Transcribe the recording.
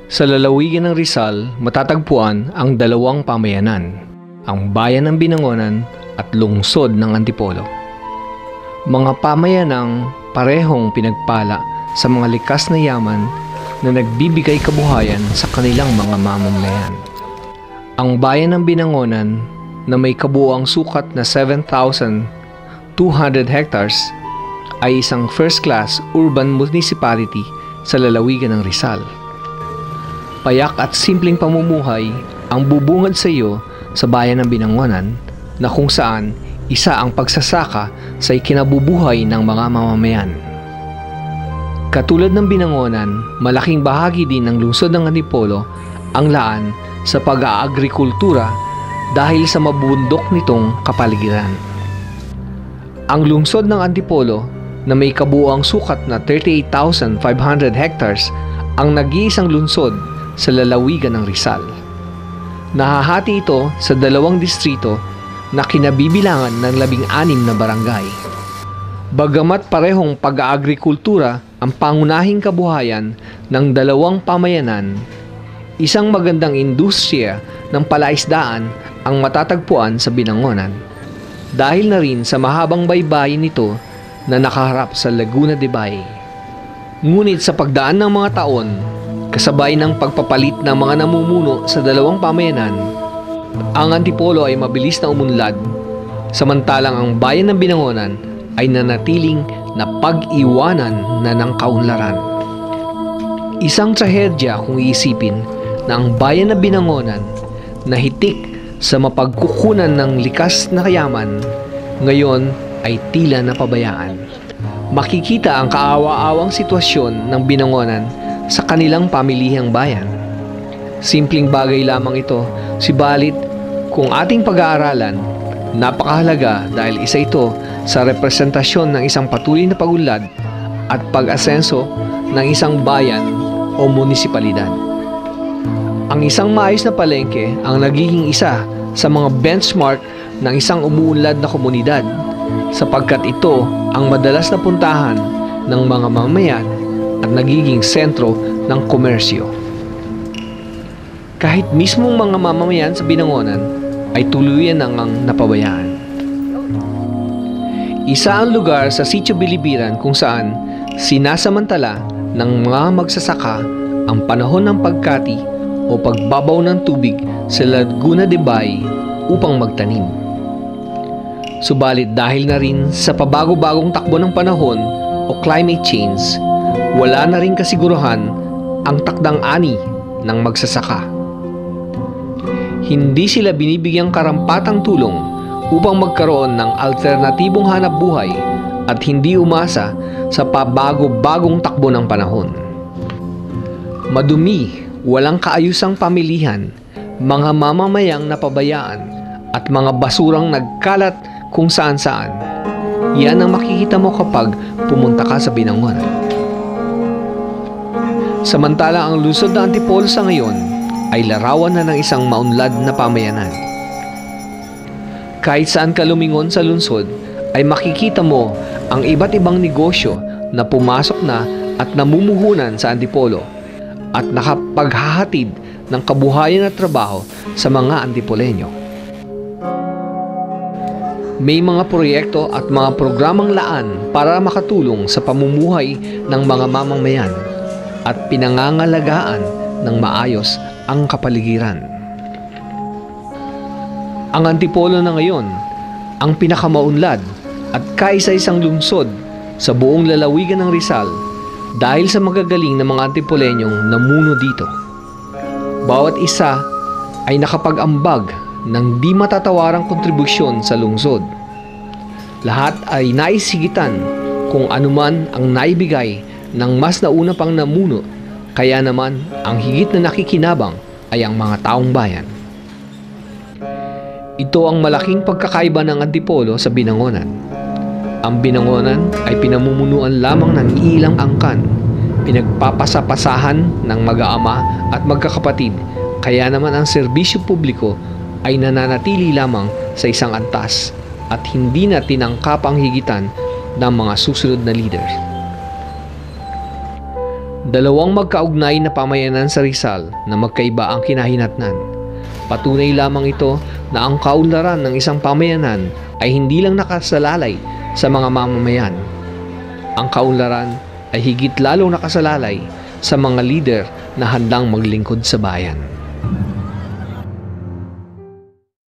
Sa lalawigan ng Rizal, matatagpuan ang dalawang pamayanan, ang bayan ng Binangonan at lungsod ng Antipolo. Mga pamayanang parehong pinagpala sa mga likas na yaman na nagbibigay kabuhayan sa kanilang mga mamamayan. Ang bayan ng Binangonan na may kabuuang sukat na 7,200 hectares ay isang first-class urban municipality sa lalawigan ng Rizal. Payak at simpleng pamumuhay ang bubungad sa iyo sa bayan ng Binangonan na kung saan isa ang pagsasaka sa ikinabubuhay ng mga mamamayan. Katulad ng Binangonan, malaking bahagi din ng lungsod ng Antipolo ang laan sa pag-aagrikultura dahil sa mabundok nitong kapaligiran. Ang lungsod ng Antipolo na may kabuuang sukat na 38,500 hectares ang nag-iisang lungsod sa lalawigan ng Rizal. Nahahati ito sa dalawang distrito na kinabibilangan ng 16 na barangay. Bagamat parehong pag-aagrikultura ang pangunahing kabuhayan ng dalawang pamayanan, isang magandang industriya ng palaisdaan ang matatagpuan sa Binangonan dahil na rin sa mahabang baybayin nito na nakaharap sa Laguna de Bay. Ngunit sa pagdaan ng mga taon, kasabay ng pagpapalit ng mga namumuno sa dalawang pamayanan, ang Antipolo ay mabilis na umunlad, samantalang ang bayan ng Binangonan ay nanatiling na pag-iwanan na ng kaunlaran. Isang trahedya kung iisipin na ang bayan ng Binangonan na hitik sa mapagkukunan ng likas na kayaman, ngayon ay tila napabayaan. Makikita ang kaawa-awang sitwasyon ng Binangonan sa kanilang pamilihang bayan. Simpleng bagay lamang ito, subalit kung ating pag-aaralan, napakahalaga dahil isa ito sa representasyon ng isang patuloy na pagunlad at pag-asenso ng isang bayan o munisipalidad. Ang isang maayos na palengke ang nagiging isa sa mga benchmark ng isang umuunlad na komunidad sapagkat ito ang madalas na puntahan ng mga mamamayan at nagiging sentro ng komersyo. Kahit mismong mga mamamayan sa Binangonan ay tuluyan nang napabayaan. Isa ang lugar sa Sitio Bilibiran kung saan sinasamantala ng mga magsasaka ang panahon ng pagkati o pagbabaw ng tubig sa Laguna de Bay upang magtanim. Subalit dahil na rin sa pabago-bagong takbo ng panahon o climate change, wala na rin kasiguruhan ang takdang ani ng magsasaka. Hindi sila binibigyang karampatang tulong upang magkaroon ng alternatibong hanapbuhay at hindi umasa sa pabago-bagong takbo ng panahon. Madumi, walang kaayusang pamilihan, mga mamamayang napabayaan at mga basurang nagkalat kung saan-saan. Yan ang makikita mo kapag pumunta ka sa Binangonan. Samantala ang lungsod ng Antipolo sa ngayon ay larawan na ng isang maunlad na pamayanan. Kahit saan ka lumingon sa lungsod ay makikita mo ang iba't ibang negosyo na pumasok na at namumuhunan sa Antipolo at nakapaghahatid ng kabuhayan at trabaho sa mga Antipoleño. May mga proyekto at mga programang laan para makatulong sa pamumuhay ng mga mamamayan at pinangangalagaan ng maayos ang kapaligiran. Ang Antipolo na ngayon ang pinakamaunlad at kaisa-isang lungsod sa buong lalawigan ng Rizal dahil sa magagaling na mga Antipoleñong namuno dito. Bawat isa ay nakapag-ambag ng di matatawarang kontribusyon sa lungsod. Lahat ay naisigitan kung anuman ang naibigay ng mas nauna pang namuno, kaya naman ang higit na nakikinabang ay ang mga taong bayan. Ito ang malaking pagkakaiba ng Antipolo sa Binangonan. Ang Binangonan ay pinamumunuan lamang ng ilang angkan, pinagpapasapasahan ng mag-aama at magkakapatid, kaya naman ang serbisyo publiko ay nananatili lamang sa isang antas at hindi na tinangkap ang higitan ng mga susunod na leader. Dalawang magkaugnay na pamayanan sa Rizal na magkaiba ang kinahinatnan. Patunay lamang ito na ang kaunlaran ng isang pamayanan ay hindi lang nakasalalay sa mga mamamayan. Ang kaunlaran ay higit lalong nakasalalay sa mga lider na handang maglingkod sa bayan.